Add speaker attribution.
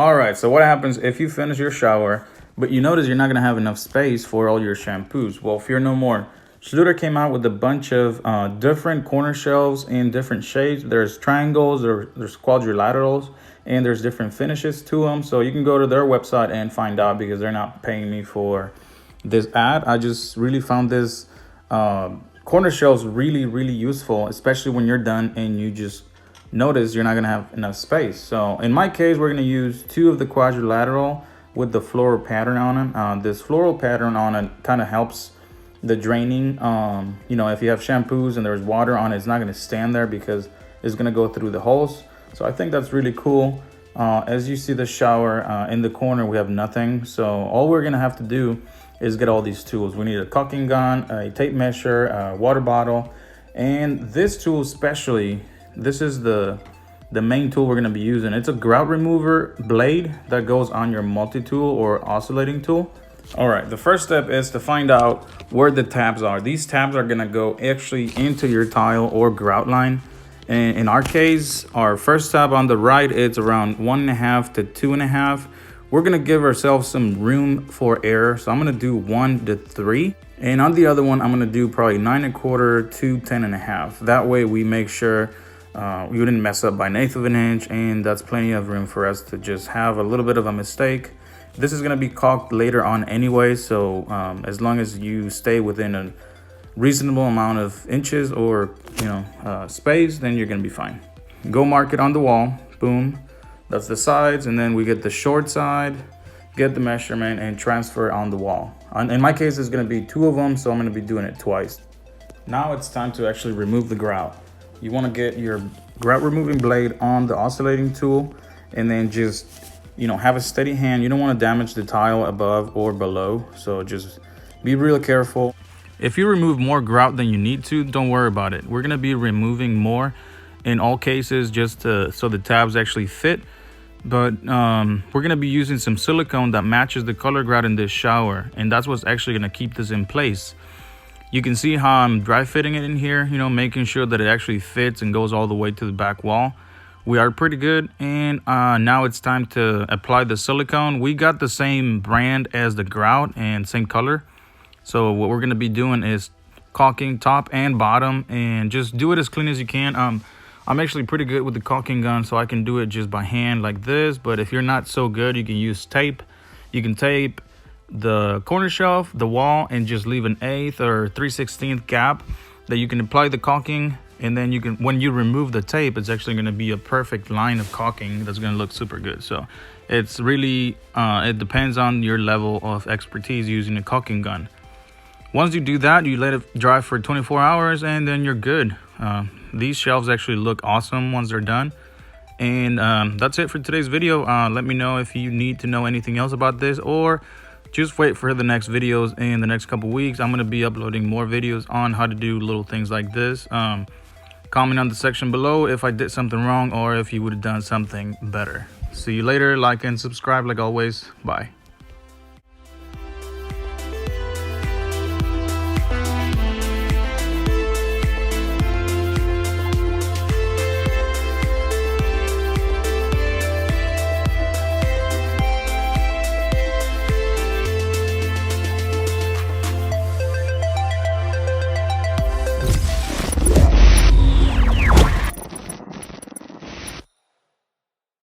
Speaker 1: All right, so what happens if you finish your shower, but you notice you're not gonna have enough space for all your shampoos? Well, fear no more. Schluter came out with a bunch of different corner shelves in different shades. There's triangles, there's quadrilaterals, and there's different finishes to them. So you can go to their website and find out because they're not paying me for this ad. I just really found this corner shelves really useful, especially when you're done and you just notice you're not gonna have enough space. So in my case, we're gonna use 2 of the quadrilateral with the floral pattern on them. This floral pattern on it kind of helps the draining. You know, if you have shampoos and there's water on it, it's not gonna stand there because it's gonna go through the holes. So I think that's really cool. As you see the shower in the corner, we have nothing. So all we're gonna have to do is get all these tools. We need a caulking gun, a tape measure, a water bottle, and this tool especially, this is the main tool we're gonna be using. It's a grout remover blade that goes on your multi-tool or oscillating tool. All right, the first step is to find out where the tabs are. These tabs are gonna go actually into your tile or grout line. And in our case, our first tab on the right, it's around 1.5 to 2.5. We're gonna give ourselves some room for error. So I'm gonna do 1 to 3. And on the other one, I'm gonna do probably 9.25 to 10.5. That way we make sure we wouldn't mess up by 1/8 of an inch, and that's plenty of room for us to just have a little bit of a mistake. This is going to be caulked later on anyway, so as long as you stay within a reasonable amount of inches or space, then you're going to be fine. Go mark it on the wall. Boom, that's the sides, and then we get the short side, get the measurement, and transfer it on the wall. In my case, it's going to be 2 of them, so I'm going to be doing it twice. Now it's time to actually remove the grout. You want to get your grout removing blade on the oscillating tool and then just, have a steady hand. You don't want to damage the tile above or below. So just be real careful. If you remove more grout than you need to, don't worry about it. We're going to be removing more in all cases just so the tabs actually fit. But we're going to be using some silicone that matches the color grout in this shower. And that's what's actually going to keep this in place. You can see how I'm dry fitting it in here, making sure that it actually fits and goes all the way to the back wall. We are pretty good. And now it's time to apply the silicone. We got the same brand as the grout and same color. So what we're going to be doing is caulking top and bottom, and just do it as clean as you can. I'm actually pretty good with the caulking gun, so I can do it just by hand like this. But if you're not so good, you can use tape. You can tape the corner shelf, the wall, and just leave an 1/8 or 3/16 gap that you can apply the caulking, and then you can, when you remove the tape, it's actually going to be a perfect line of caulking that's going to look super good. So it's really it depends on your level of expertise using a caulking gun. Once you do that, you let it dry for 24 hours and then you're good. These shelves actually look awesome once they're done. And that's it for today's video. Let me know if you need to know anything else about this, or just wait for the next videos in the next couple weeks. I'm going to be uploading more videos on how to do little things like this. Comment on the section below if I did something wrong or if you would have done something better. See you later. Like and subscribe like always. Bye.